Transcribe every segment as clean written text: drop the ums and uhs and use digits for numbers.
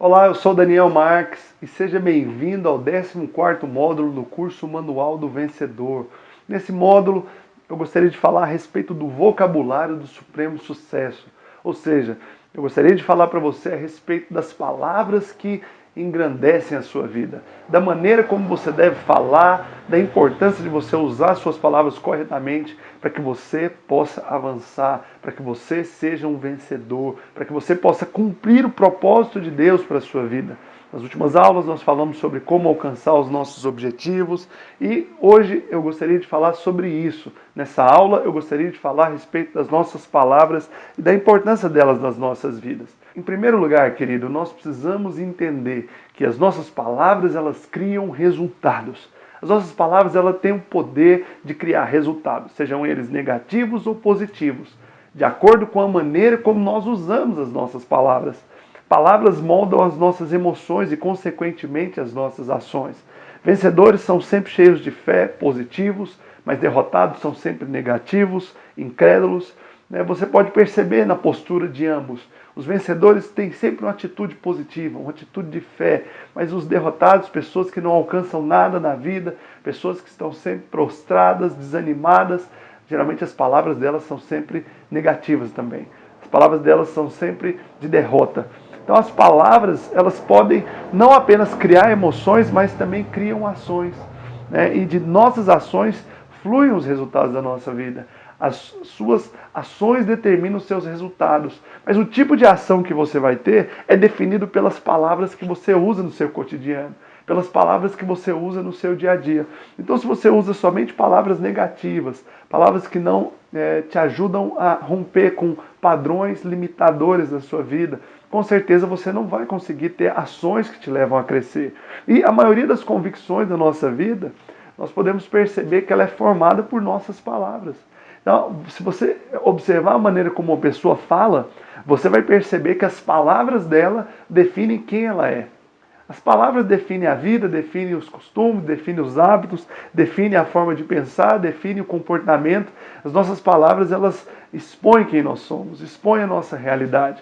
Olá, eu sou Daniel Marques e seja bem-vindo ao 14º módulo do curso Manual do Vencedor. Nesse módulo, eu gostaria de falar a respeito do vocabulário do supremo sucesso. Ou seja, eu gostaria de falar para você a respeito das palavras que engrandecem a sua vida, da maneira como você deve falar, da importância de você usar suas palavras corretamente para que você possa avançar, para que você seja um vencedor, para que você possa cumprir o propósito de Deus para a sua vida. Nas últimas aulas nós falamos sobre como alcançar os nossos objetivos e hoje eu gostaria de falar sobre isso. Nessa aula eu gostaria de falar a respeito das nossas palavras e da importância delas nas nossas vidas. Em primeiro lugar, querido, nós precisamos entender que as nossas palavras elas criam resultados. As nossas palavras elas têm o poder de criar resultados, sejam eles negativos ou positivos, de acordo com a maneira como nós usamos as nossas palavras. Palavras moldam as nossas emoções e, consequentemente, as nossas ações. Vencedores são sempre cheios de fé, positivos, mas derrotados são sempre negativos, incrédulos. Você pode perceber na postura de ambos. Os vencedores têm sempre uma atitude positiva, uma atitude de fé, mas os derrotados, pessoas que não alcançam nada na vida, pessoas que estão sempre prostradas, desanimadas, geralmente as palavras delas são sempre negativas também. As palavras delas são sempre de derrota. Então as palavras, elas podem não apenas criar emoções, mas também criam ações. E de nossas ações fluem os resultados da nossa vida. As suas ações determinam os seus resultados. Mas o tipo de ação que você vai ter é definido pelas palavras que você usa no seu cotidiano, pelas palavras que você usa no seu dia a dia. Então, se você usa somente palavras negativas, palavras que não te ajudam a romper com padrões limitadores da sua vida, com certeza você não vai conseguir ter ações que te levam a crescer. E a maioria das convicções da nossa vida, nós podemos perceber que ela é formada por nossas palavras. Então, se você observar a maneira como uma pessoa fala, você vai perceber que as palavras dela definem quem ela é. As palavras definem a vida, definem os costumes, definem os hábitos, definem a forma de pensar, definem o comportamento. As nossas palavras, elas expõem quem nós somos, expõem a nossa realidade.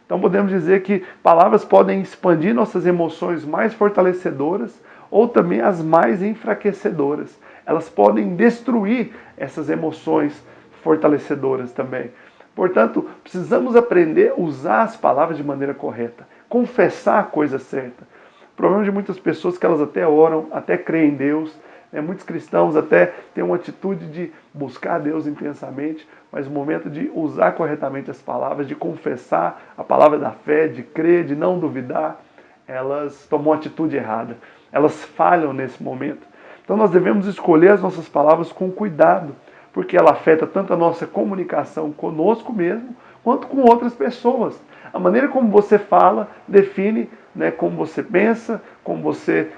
Então podemos dizer que palavras podem expandir nossas emoções mais fortalecedoras ou também as mais enfraquecedoras. Elas podem destruir essas emoções fortalecedoras também. Portanto, precisamos aprender a usar as palavras de maneira correta, confessar a coisa certa. O problema de muitas pessoas é que elas até oram, até creem em Deus, muitos cristãos até têm uma atitude de buscar Deus intensamente, mas o momento de usar corretamente as palavras, de confessar a palavra da fé, de crer, de não duvidar, elas tomam uma atitude errada. Elas falham nesse momento. Então nós devemos escolher as nossas palavras com cuidado, porque ela afeta tanto a nossa comunicação conosco mesmo, quanto com outras pessoas. A maneira como você fala define como você pensa, como você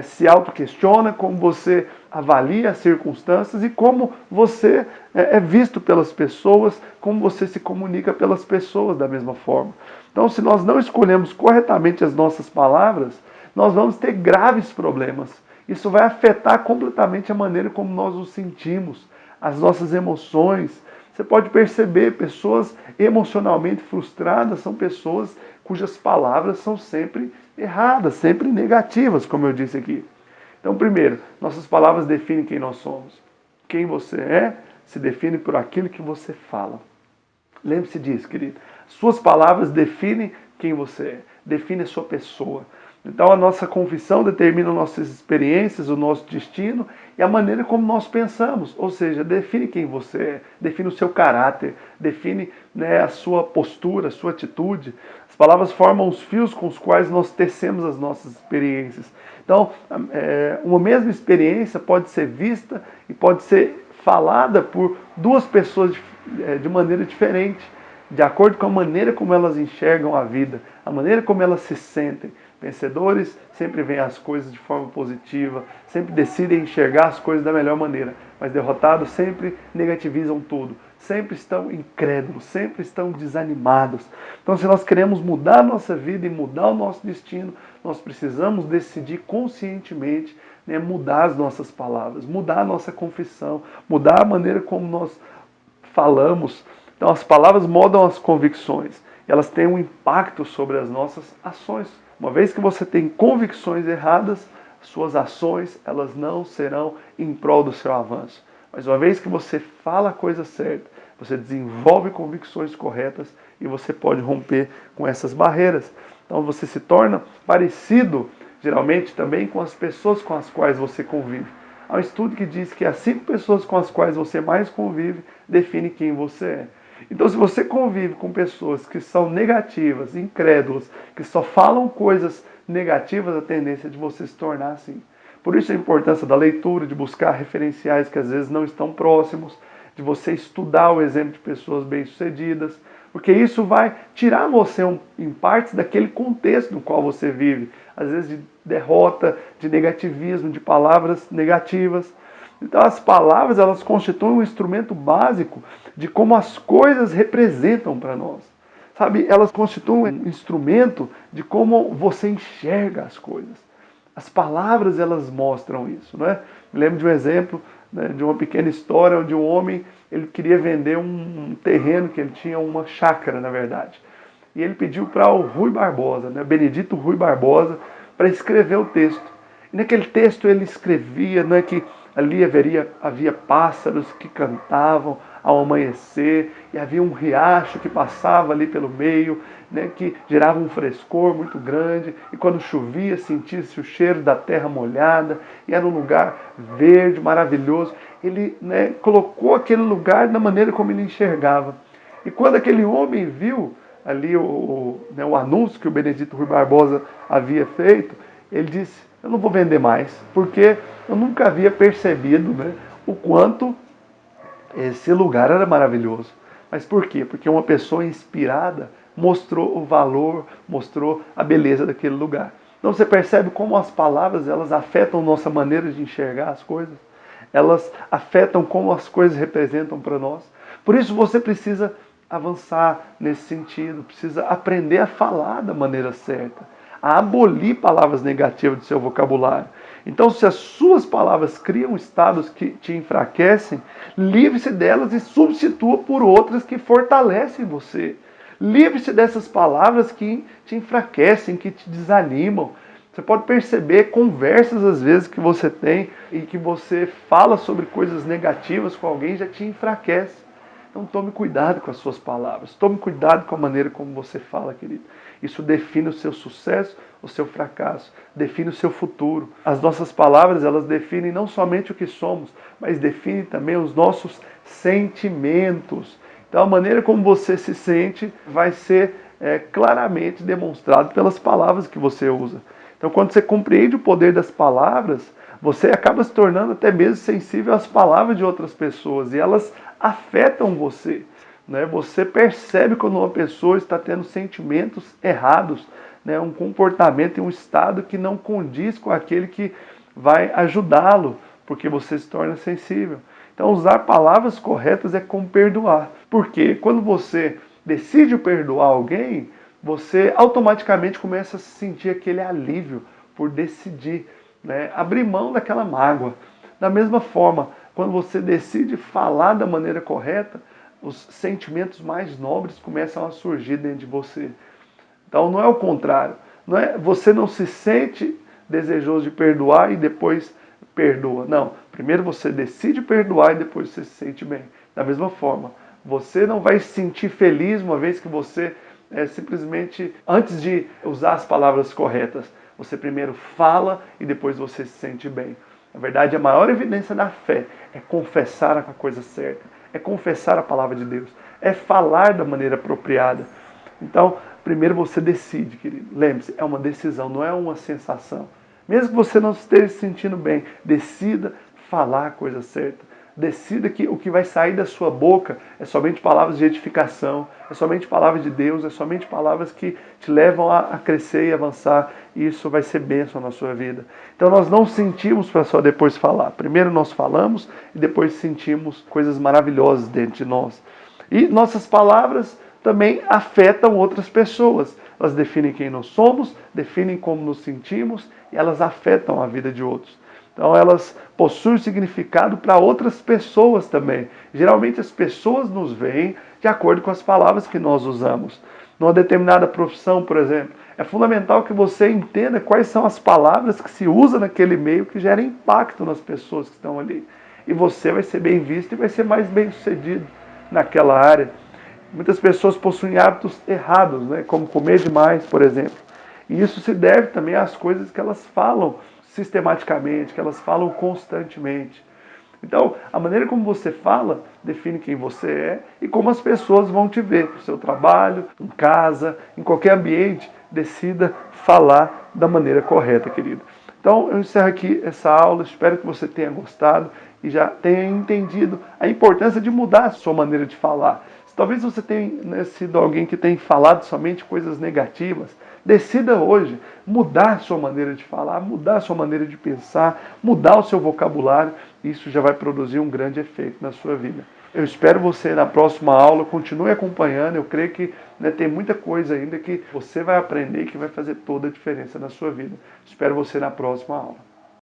se autoquestiona, como você avalia as circunstâncias e como você é visto pelas pessoas, como você se comunica pelas pessoas da mesma forma. Então, se nós não escolhemos corretamente as nossas palavras, nós vamos ter graves problemas. Isso vai afetar completamente a maneira como nós nos sentimos, as nossas emoções. Você pode perceber, pessoas emocionalmente frustradas são pessoas cujas palavras são sempre erradas, sempre negativas, como eu disse aqui. Então, primeiro, nossas palavras definem quem nós somos. Quem você é se define por aquilo que você fala. Lembre-se disso, querido. Suas palavras definem quem você é, definem a sua pessoa. Então a nossa confissão determina nossas experiências, o nosso destino e a maneira como nós pensamos. Ou seja, define quem você é, define o seu caráter, define a sua postura, a sua atitude. As palavras formam os fios com os quais nós tecemos as nossas experiências. Então, uma mesma experiência pode ser vista e pode ser falada por duas pessoas de maneira diferente, de acordo com a maneira como elas enxergam a vida, a maneira como elas se sentem. Vencedores sempre veem as coisas de forma positiva, sempre decidem enxergar as coisas da melhor maneira, mas derrotados sempre negativizam tudo, sempre estão incrédulos, sempre estão desanimados. Então, se nós queremos mudar a nossa vida e mudar o nosso destino, nós precisamos decidir conscientemente mudar as nossas palavras, mudar a nossa confissão, mudar a maneira como nós falamos. Então, as palavras moldam as convicções. elas têm um impacto sobre as nossas ações. Uma vez que você tem convicções erradas, suas ações elas não serão em prol do seu avanço. Mas uma vez que você fala a coisa certa, você desenvolve convicções corretas e você pode romper com essas barreiras. Então você se torna parecido, geralmente, também com as pessoas com as quais você convive. Há um estudo que diz que as 5 pessoas com as quais você mais convive define quem você é. Então, se você convive com pessoas que são negativas, incrédulas, que só falam coisas negativas, a tendência é de você se tornar assim. Por isso a importância da leitura, de buscar referenciais que às vezes não estão próximos, de você estudar o exemplo de pessoas bem-sucedidas, porque isso vai tirar você em partes daquele contexto no qual você vive, às vezes de derrota, de negativismo, de palavras negativas. Então as palavras elas constituem um instrumento básico de como as coisas representam para nós. Sabe, elas constituem um instrumento de como você enxerga as coisas. As palavras elas mostram isso, não é? Me lembro de um exemplo, né, de uma pequena história onde um homem ele queria vender um terreno que ele tinha, uma chácara na verdade. E ele pediu para o Rui Barbosa, né, Benedito Rui Barbosa, para escrever o texto. E naquele texto ele escrevia, né, que ali havia pássaros que cantavam ao amanhecer, e havia um riacho que passava ali pelo meio, né, que gerava um frescor muito grande, e quando chovia sentia-se o cheiro da terra molhada, e era um lugar verde, maravilhoso. Ele, né, colocou aquele lugar da maneira como ele enxergava. E quando aquele homem viu ali o anúncio que o Benedito Rui Barbosa havia feito, ele disse: eu não vou vender mais, porque eu nunca havia percebido, né, o quanto esse lugar era maravilhoso. Mas por quê? Porque uma pessoa inspirada mostrou o valor, mostrou a beleza daquele lugar. Então você percebe como as palavras elas afetam nossa maneira de enxergar as coisas. Elas afetam como as coisas representam para nós. Por isso você precisa avançar nesse sentido, precisa aprender a falar da maneira certa, a abolir palavras negativas do seu vocabulário. Então, se as suas palavras criam estados que te enfraquecem, livre-se delas e substitua por outras que fortalecem você. Livre-se dessas palavras que te enfraquecem, que te desanimam. Você pode perceber conversas às vezes que você tem e que você fala sobre coisas negativas com alguém já te enfraquece. Então tome cuidado com as suas palavras, tome cuidado com a maneira como você fala, querido. Isso define o seu sucesso, o seu fracasso, define o seu futuro. As nossas palavras, elas definem não somente o que somos, mas definem também os nossos sentimentos. Então a maneira como você se sente vai ser claramente demonstrado pelas palavras que você usa. Então quando você compreende o poder das palavras, você acaba se tornando até mesmo sensível às palavras de outras pessoas e elas afetam você. Né? Você percebe quando uma pessoa está tendo sentimentos errados, né? Um comportamento e um estado que não condiz com aquele que vai ajudá-lo, porque você se torna sensível. Então usar palavras corretas é como perdoar. Porque quando você decide perdoar alguém, você automaticamente começa a sentir aquele alívio por decidir, né, abrir mão daquela mágoa. Da mesma forma, quando você decide falar da maneira correta, os sentimentos mais nobres começam a surgir dentro de você. Então não é o contrário. Você não se sente desejoso de perdoar e depois perdoa. Não. Primeiro você decide perdoar e depois você se sente bem. Da mesma forma, você não vai se sentir feliz uma vez que você simplesmente, antes de usar as palavras corretas, você primeiro fala e depois você se sente bem. Na verdade, a maior evidência da fé é confessar a coisa certa, é confessar a palavra de Deus, é falar da maneira apropriada. Então, primeiro você decide, querido. Lembre-se, é uma decisão, não é uma sensação. Mesmo que você não esteja se sentindo bem, decida falar a coisa certa. Decida que o que vai sair da sua boca é somente palavras de edificação, é somente palavras de Deus, é somente palavras que te levam a crescer e avançar, e isso vai ser bênção na sua vida. Então nós não sentimos para só depois falar. Primeiro nós falamos e depois sentimos coisas maravilhosas dentro de nós. E nossas palavras também afetam outras pessoas. Elas definem quem nós somos, definem como nos sentimos e elas afetam a vida de outros. Então elas possuem significado para outras pessoas também. Geralmente as pessoas nos veem de acordo com as palavras que nós usamos. numa determinada profissão, por exemplo. É fundamental que você entenda quais são as palavras que se usa naquele meio que geram impacto nas pessoas que estão ali. E você vai ser bem visto e vai ser mais bem sucedido naquela área. Muitas pessoas possuem hábitos errados, né? Como comer demais, por exemplo. E isso se deve também às coisas que elas falam sistematicamente, que elas falam constantemente. Então, a maneira como você fala define quem você é e como as pessoas vão te ver. No seu trabalho, em casa, em qualquer ambiente, decida falar da maneira correta, querido. Então, eu encerro aqui essa aula, espero que você tenha gostado e já tenha entendido a importância de mudar a sua maneira de falar. Talvez você tenha sido alguém que tem falado somente coisas negativas. Decida hoje mudar a sua maneira de falar, mudar a sua maneira de pensar, mudar o seu vocabulário. Isso já vai produzir um grande efeito na sua vida. Eu espero você na próxima aula. Continue acompanhando. Eu creio que tem muita coisa ainda que você vai aprender e que vai fazer toda a diferença na sua vida. Espero você na próxima aula.